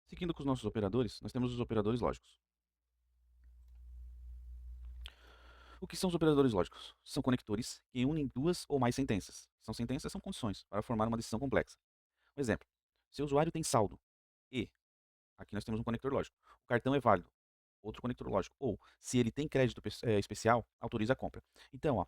Seguindo com os nossos operadores, nós temos os operadores lógicos. O que são os operadores lógicos? São conectores que unem duas ou mais sentenças. São sentenças, são condições para formar uma decisão complexa. Um exemplo: se o usuário tem saldo e, aqui nós temos um conector lógico, o cartão é válido, outro conector lógico. Ou, se ele tem crédito especial, autoriza a compra. Então, ó,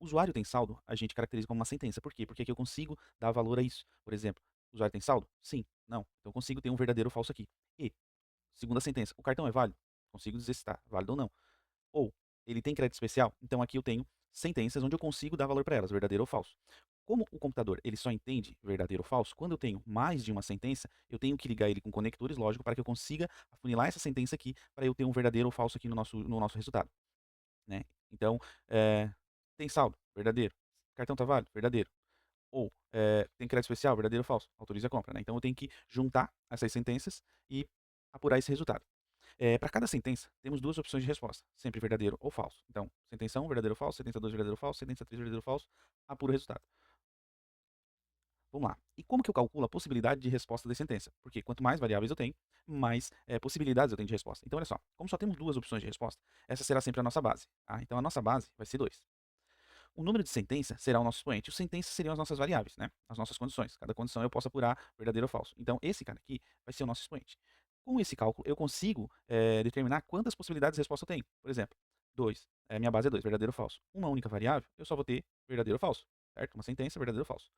o usuário tem saldo, a gente caracteriza como uma sentença. Por quê? Porque aqui eu consigo dar valor a isso. Por exemplo, o usuário tem saldo? Sim, não. Então eu consigo ter um verdadeiro ou falso aqui. E, segunda sentença, o cartão é válido? Consigo dizer se está válido ou não. Ou ele tem crédito especial, então aqui eu tenho sentenças onde eu consigo dar valor para elas, verdadeiro ou falso. Como o computador ele só entende verdadeiro ou falso, quando eu tenho mais de uma sentença, eu tenho que ligar ele com conectores lógicos para que eu consiga afunilar essa sentença aqui, para eu ter um verdadeiro ou falso aqui no nosso resultado. Né? Então, tem saldo, verdadeiro. Cartão está válido, verdadeiro. Ou tem crédito especial, verdadeiro ou falso, autoriza a compra. Né? Então eu tenho que juntar essas sentenças e apurar esse resultado. Para cada sentença, temos duas opções de resposta, sempre verdadeiro ou falso. Então, sentença 1, verdadeiro ou falso, sentença 2, verdadeiro ou falso, sentença 3, verdadeiro ou falso, apura o resultado. Vamos lá. E como que eu calculo a possibilidade de resposta da sentença? Porque quanto mais variáveis eu tenho, mais possibilidades eu tenho de resposta. Então, olha só, como só temos duas opções de resposta, essa será sempre a nossa base. Tá? Então, a nossa base vai ser 2. O número de sentença será o nosso expoente. Os sentenças seriam as nossas variáveis, né? As nossas condições. Cada condição eu posso apurar verdadeiro ou falso. Então, esse cara aqui vai ser o nosso expoente. Com esse cálculo, eu consigo determinar quantas possibilidades de resposta eu tenho. Por exemplo, 2. Minha base é 2, verdadeiro ou falso. Uma única variável, eu só vou ter verdadeiro ou falso. Certo? Uma sentença, verdadeiro ou falso.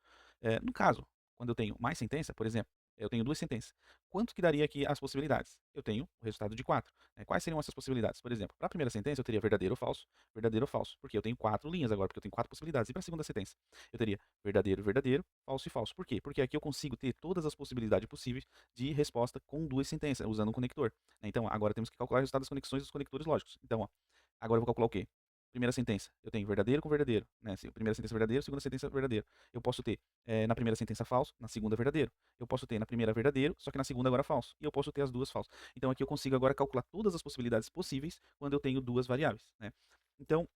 No caso, quando eu tenho mais sentença, por exemplo, eu tenho duas sentenças. Quanto que daria aqui as possibilidades? Eu tenho o resultado de 4. Quais seriam essas possibilidades? Por exemplo, para a primeira sentença, eu teria verdadeiro ou falso, porque eu tenho 4 linhas agora, porque eu tenho 4 possibilidades. E para a segunda sentença, eu teria verdadeiro, verdadeiro, falso e falso. Por quê? Porque aqui eu consigo ter todas as possibilidades possíveis de resposta com duas sentenças, usando um conector. Então, agora temos que calcular o resultado das conexões dos conectores lógicos. Então, ó, agora eu vou calcular o quê? Primeira sentença, eu tenho verdadeiro com verdadeiro, né? Primeira sentença verdadeiro, segunda sentença verdadeiro. Eu posso ter na primeira sentença falso, na segunda verdadeiro. Eu posso ter na primeira verdadeiro, só que na segunda agora falso. E eu posso ter as duas falsas. Então aqui eu consigo agora calcular todas as possibilidades possíveis quando eu tenho duas variáveis. Né? Então,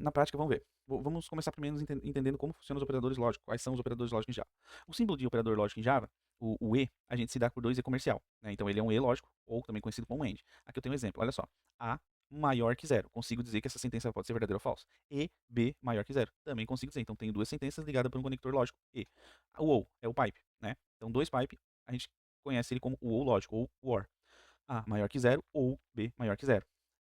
na prática, vamos ver. Vamos começar primeiro entendendo como funcionam os operadores lógicos, quais são os operadores lógicos em Java. O símbolo de operador lógico em Java, o E, a gente se dá por 2E comercial. Né? Então ele é um E lógico, ou também conhecido como AND. Aqui eu tenho um exemplo, olha só. A maior que zero. Consigo dizer que essa sentença pode ser verdadeira ou falsa. E, B maior que zero. Também consigo dizer. Então tenho duas sentenças ligadas por um conector lógico E. O OU é o pipe. Né? Então dois pipe, a gente conhece ele como o OU lógico, ou OR. A maior que zero ou B maior que zero.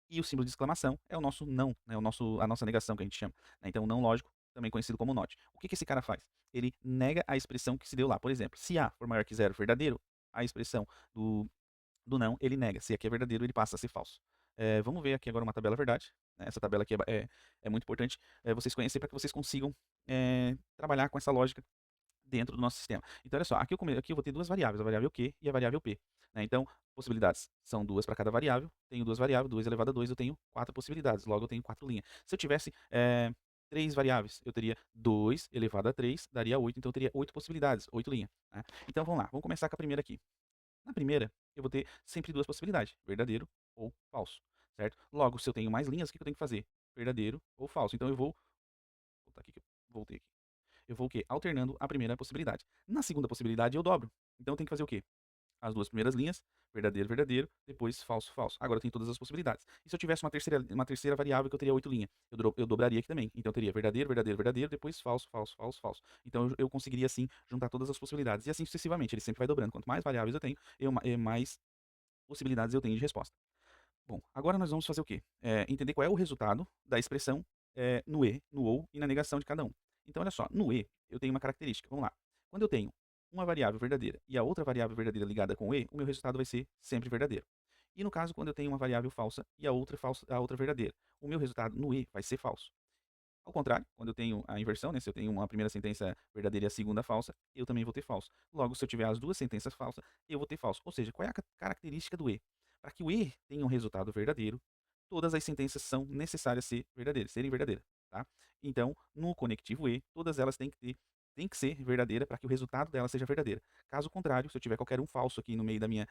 E o símbolo de exclamação é o nosso não, né, a nossa negação que a gente chama. Né? Então, não lógico, também conhecido como not. O que, que esse cara faz? Ele nega a expressão que se deu lá. Por exemplo, se A for maior que zero verdadeiro, a expressão do não, ele nega. Se aqui é verdadeiro, ele passa a ser falso. Vamos ver aqui agora uma tabela verdade. Né? Essa tabela aqui é muito importante vocês conhecerem para que vocês consigam trabalhar com essa lógica dentro do nosso sistema. Então, olha só, aqui eu vou ter duas variáveis, a variável Q e a variável P. Né? Então, possibilidades são duas para cada variável, tenho duas variáveis, 2 elevado a 2, eu tenho 4 possibilidades, logo eu tenho 4 linhas. Se eu tivesse 3 variáveis, eu teria 2 elevado a 3, daria 8, então eu teria 8 possibilidades, 8 linhas. Né? Então, vamos lá, vamos começar com a primeira aqui. Na primeira, eu vou ter sempre duas possibilidades, verdadeiro ou falso, certo? Logo, se eu tenho mais linhas, o que eu tenho que fazer? Verdadeiro ou falso. Então, eu vou voltar aqui, que eu voltei aqui. Eu vou o quê? Alternando a primeira possibilidade. Na segunda possibilidade, eu dobro. Então, eu tenho que fazer o quê? As duas primeiras linhas, verdadeiro, verdadeiro, depois falso, falso. Agora eu tenho todas as possibilidades. E se eu tivesse uma terceira variável que eu teria 8 linhas? Eu dobraria aqui também. Então eu teria verdadeiro, verdadeiro, verdadeiro, depois falso, falso, falso, falso. Então eu conseguiria assim juntar todas as possibilidades. E assim sucessivamente. Ele sempre vai dobrando. Quanto mais variáveis eu tenho, mais possibilidades eu tenho de resposta. Bom, agora nós vamos fazer o quê? Entender qual é o resultado da expressão no E, no OU e na negação de cada um. Então, olha só, no E eu tenho uma característica. Vamos lá. Quando eu tenho uma variável verdadeira e a outra variável verdadeira ligada com o E, o meu resultado vai ser sempre verdadeiro. E no caso, quando eu tenho uma variável falsa e a outra verdadeira, o meu resultado no E vai ser falso. Ao contrário, quando eu tenho a inversão, né, se eu tenho uma primeira sentença verdadeira e a segunda falsa, eu também vou ter falso. Logo, se eu tiver as duas sentenças falsas, eu vou ter falso. Ou seja, qual é a característica do E? Para que o E tenha um resultado verdadeiro, todas as sentenças são necessárias serem verdadeiras. Tá? Então, no conectivo E, todas elas têm que ser verdadeira para que o resultado dela seja verdadeiro. Caso contrário, se eu tiver qualquer um falso aqui no meio da minha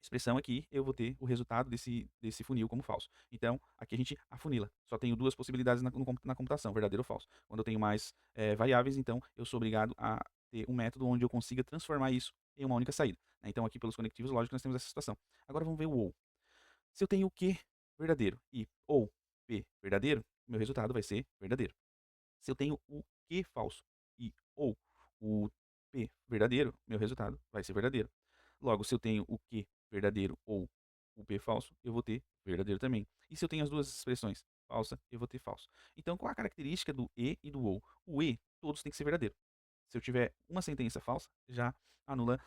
expressão aqui, eu vou ter o resultado desse funil como falso. Então, aqui a gente afunila. Só tenho duas possibilidades na computação, verdadeiro ou falso. Quando eu tenho mais variáveis, então eu sou obrigado a ter um método onde eu consiga transformar isso em uma única saída, né? Então aqui pelos conectivos lógicos nós temos essa situação. Agora vamos ver o ou. Se eu tenho o Q verdadeiro e ou P verdadeiro, meu resultado vai ser verdadeiro. Se eu tenho o Q falso e ou o P verdadeiro, meu resultado vai ser verdadeiro. Logo, se eu tenho o Q verdadeiro ou o P falso, eu vou ter verdadeiro também. E se eu tenho as duas expressões falsa, eu vou ter falso. Então, qual a característica do e e do ou? O e, todos têm que ser verdadeiro. Se eu tiver uma sentença falsa, já anula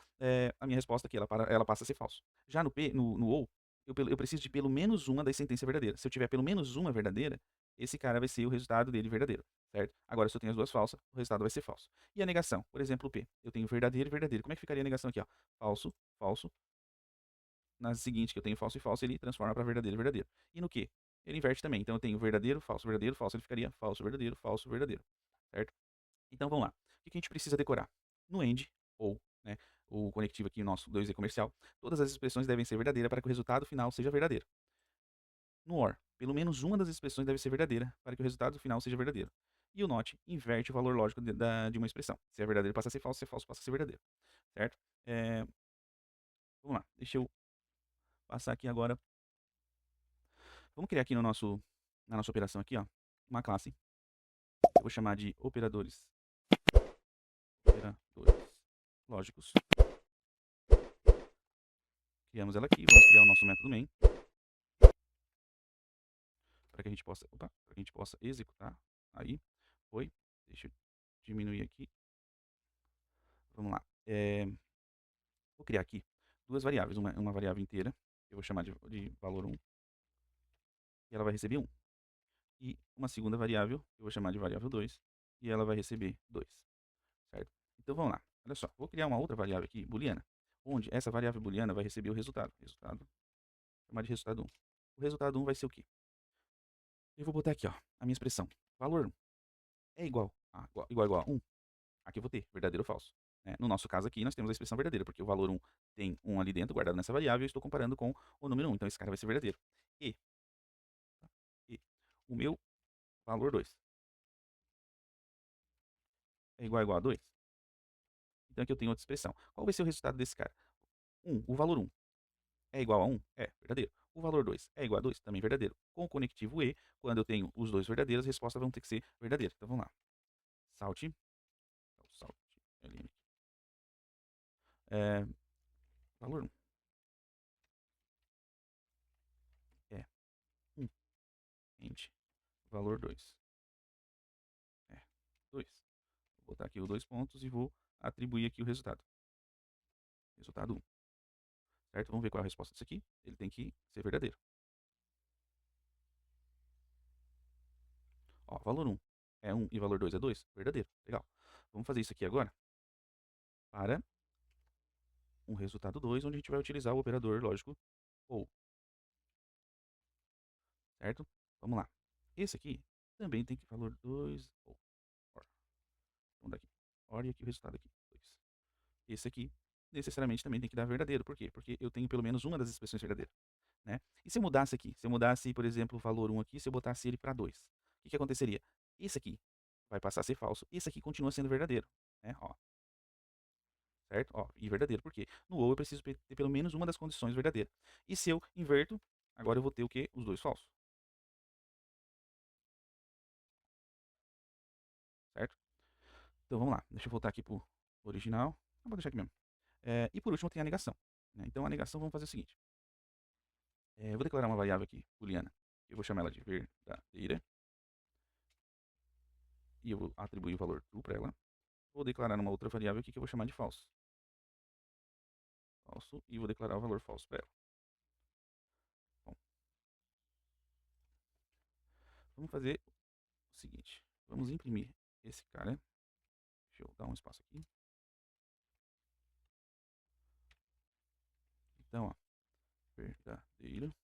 a minha resposta aqui, ela passa a ser falso. Já no P, no ou, eu preciso de pelo menos uma das sentenças verdadeiras. Se eu tiver pelo menos uma verdadeira, esse cara vai ser o resultado dele verdadeiro, certo? Agora, se eu tenho as duas falsas, o resultado vai ser falso. E a negação? Por exemplo, o P. Eu tenho verdadeiro e verdadeiro. Como é que ficaria a negação aqui? Ó? Falso, falso. Na seguinte, que eu tenho falso e falso, ele transforma para verdadeiro e verdadeiro. E no Q? Ele inverte também. Então, eu tenho verdadeiro, falso, ele ficaria falso, verdadeiro, certo? Então, vamos lá. O que a gente precisa decorar? No AND, ou, né, o conectivo aqui, o nosso 2E comercial, todas as expressões devem ser verdadeiras para que o resultado final seja verdadeiro. No OR, pelo menos uma das expressões deve ser verdadeira para que o resultado final seja verdadeiro. E o NOT inverte o valor lógico de uma expressão. Se é verdadeiro passa a ser falso, se é falso passa a ser verdadeiro. Certo? Vamos lá, deixa eu passar aqui agora. Vamos criar aqui na nossa operação aqui, ó, uma classe. Eu vou chamar de operadores lógicos. Criamos ela aqui, vamos criar o nosso método main. Para que a gente possa executar. Aí, foi. Deixa eu diminuir aqui. Vamos lá. Vou criar aqui duas variáveis. Uma variável inteira, que eu vou chamar de valor 1, e ela vai receber 1. E uma segunda variável, que eu vou chamar de variável 2, e ela vai receber 2. Certo? Então vamos lá. Olha só, vou criar uma outra variável aqui, booleana, onde essa variável booleana vai receber o resultado. Vou chamar de resultado 1. O resultado 1 vai ser o quê? Eu vou botar aqui, ó, a minha expressão. Valor é igual a 1. Aqui eu vou ter verdadeiro ou falso. Né? No nosso caso aqui, nós temos a expressão verdadeira, porque o valor 1 tem 1 ali dentro, guardado nessa variável, e eu estou comparando com o número 1. Então esse cara vai ser verdadeiro. E, e o meu valor 2 é igual a 2. Então aqui eu tenho outra expressão. Qual vai ser o resultado desse cara? O valor 1 é igual a 1? É, verdadeiro. O valor 2 é igual a 2? Também verdadeiro. Com o conectivo E, quando eu tenho os dois verdadeiros, as respostas vão ter que ser verdadeiras. Então vamos lá. Salte. Valor 1 é 1. Int. Valor 2 é 2. Vou botar aqui os 2 pontos e vou atribuir aqui o resultado. Resultado 1. Certo? Vamos ver qual é a resposta disso aqui. Ele tem que ser verdadeiro. Ó, valor 1 é 1 e valor 2 é 2? Verdadeiro. Legal. Vamos fazer isso aqui agora para um resultado 2, onde a gente vai utilizar o operador lógico ou. Certo? Vamos lá. Esse aqui também tem que valor 2 ou OR. Vamos daqui. OR e aqui o resultado aqui, 2. Esse aqui necessariamente também tem que dar verdadeiro. Por quê? Porque eu tenho pelo menos uma das expressões verdadeiras. Né? E se eu mudasse aqui? Se eu mudasse, por exemplo, o valor 1 aqui, se eu botasse ele para 2, o que aconteceria? Esse aqui vai passar a ser falso, esse aqui continua sendo verdadeiro. Né? Ó, certo? Ó, e verdadeiro, por quê? No ou eu preciso ter pelo menos uma das condições verdadeiras. E se eu inverto, agora eu vou ter o quê? Os dois falsos. Certo? Então vamos lá, deixa eu voltar aqui para o original. Não, vou deixar aqui mesmo. E por último tem a negação. Né? Então a negação, vamos fazer o seguinte. Eu vou declarar uma variável aqui, booleana. Eu vou chamar ela de verdadeira. E eu vou atribuir o valor true para ela. Vou declarar uma outra variável aqui que eu vou chamar de falso. Falso. E vou declarar o valor falso para ela. Bom, vamos fazer o seguinte. Vamos imprimir esse cara. Deixa eu dar um espaço aqui. Então, ó, verdadeiro.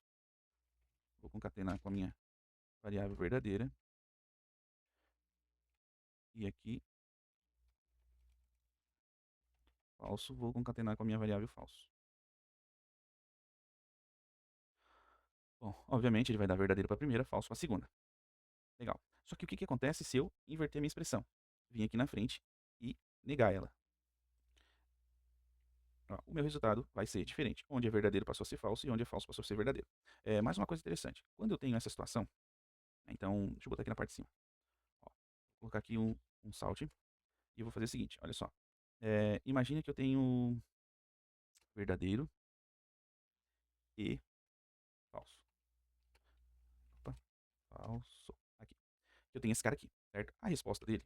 Vou concatenar com a minha variável verdadeira. E aqui, falso, vou concatenar com a minha variável falso. Bom, obviamente ele vai dar verdadeiro para a primeira, falso para a segunda. Legal. Só que o que acontece se eu inverter a minha expressão? Vim aqui na frente e negar ela. Ó, o meu resultado vai ser diferente, onde é verdadeiro passou a ser falso e onde é falso passou a ser verdadeiro. Mais uma coisa interessante, quando eu tenho essa situação, então, deixa eu botar aqui na parte de cima. Ó, vou colocar aqui um salt e eu vou fazer o seguinte, olha só. Imagine que eu tenho verdadeiro e falso. Opa, falso. Aqui. Eu tenho esse cara aqui, certo? A resposta dele,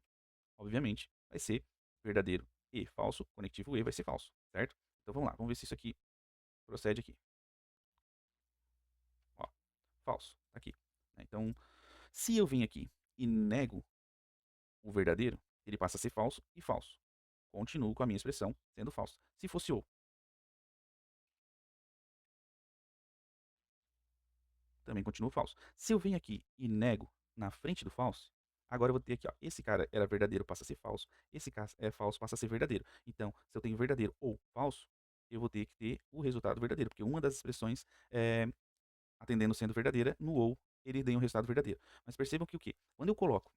obviamente, vai ser verdadeiro e falso. Conectivo E vai ser falso, certo? Então vamos lá, vamos ver se isso aqui procede aqui. Ó, falso, tá aqui. Então, se eu vim aqui e nego o verdadeiro, ele passa a ser falso e falso. Continuo com a minha expressão sendo falso. Se fosse ou, também continuo falso. Se eu venho aqui e nego na frente do falso, agora eu vou ter aqui, ó, esse cara era verdadeiro, passa a ser falso, esse cara é falso, passa a ser verdadeiro. Então, se eu tenho verdadeiro ou falso, eu vou ter que ter o resultado verdadeiro, porque uma das expressões, atendendo sendo verdadeira, no ou, ele tem um resultado verdadeiro. Mas percebam que o quê? Quando eu coloco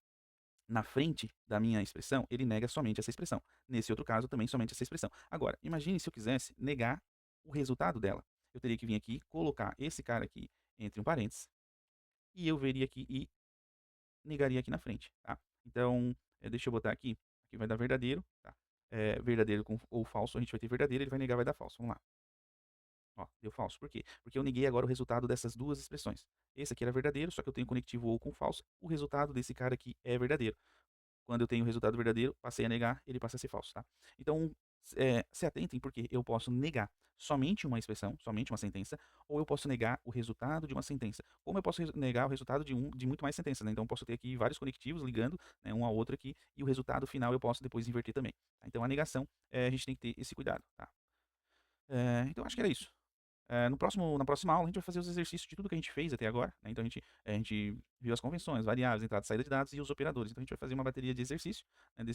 na frente da minha expressão, ele nega somente essa expressão. Nesse outro caso, também somente essa expressão. Agora, imagine se eu quisesse negar o resultado dela. Eu teria que vir aqui, colocar esse cara aqui entre um parênteses, e eu veria aqui e negaria aqui na frente, tá? Então, deixa eu botar aqui, aqui vai dar verdadeiro, tá? Verdadeiro ou falso, a gente vai ter verdadeiro, ele vai negar, vai dar falso. Vamos lá. Ó, deu falso. Por quê? Porque eu neguei agora o resultado dessas duas expressões. Esse aqui era verdadeiro, só que eu tenho conectivo ou com falso. O resultado desse cara aqui é verdadeiro. Quando eu tenho o resultado verdadeiro, passei a negar, ele passa a ser falso, tá? Então, se atentem, porque eu posso negar somente uma expressão, somente uma sentença, ou eu posso negar o resultado de uma sentença. Como eu posso negar o resultado de muito mais sentenças, né? Então, eu posso ter aqui vários conectivos ligando, né, um ao outro aqui, e o resultado final eu posso depois inverter também. Tá? Então, a negação, a gente tem que ter esse cuidado, tá? Então, acho que era isso. Na próxima aula, a gente vai fazer os exercícios de tudo que a gente fez até agora, né? Então, a gente viu as convenções, variáveis, entrada e saída de dados e os operadores. Então, a gente vai fazer uma bateria de exercício, né,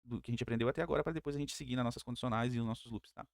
do que a gente aprendeu até agora, para depois a gente seguir nas nossas condicionais e os nossos loops, tá?